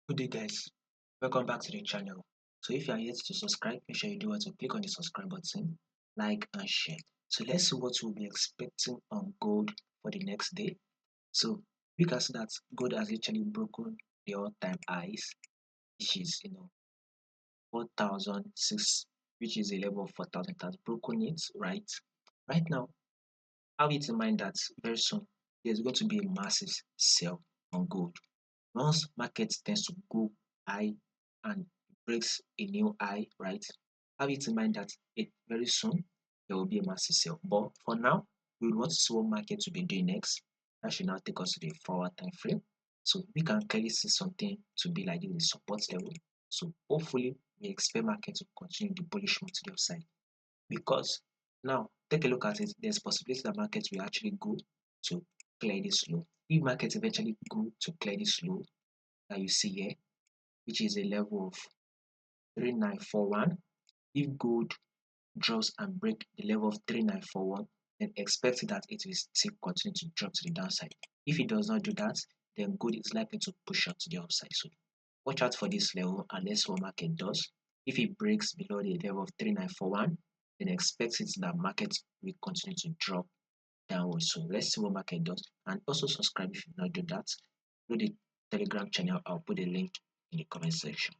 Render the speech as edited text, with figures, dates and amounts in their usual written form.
Good day guys, welcome back to the channel. So if you are yet to subscribe, make sure you do what to click on the subscribe button, like and share. So let's see what we'll be expecting on gold for the next day. So we can see that gold has literally broken the all-time highs, which is 4,006, which is a level of 4,000, has broken it, right? Right now, have it in mind that very soon there's going to be a massive sell on gold. Once market tends to go high and breaks a new high, right? Have it in mind that very soon there will be a massive sell. But for now, we want to see what market will be doing next. That should now take us to the forward time frame. So we can clearly see something to be like the support level. So hopefully we expect market to continue the bullish move to the upside. Because now take a look at it, there's possibility that market will actually go to clear this low. If market eventually go to clear this low that you see here, which is a level of 3941, if gold drops and break the level of 3941, then expect that it will still continue to drop to the downside. If it does not do that, then gold is likely to push up to the upside. So watch out for this level and let's see what market does. If it breaks below the level of 3941, then expect it that market will continue to drop downwards. So let's see what market does. And also subscribe if you not do that. Go to the Telegram channel. I'll put a link in the comment section.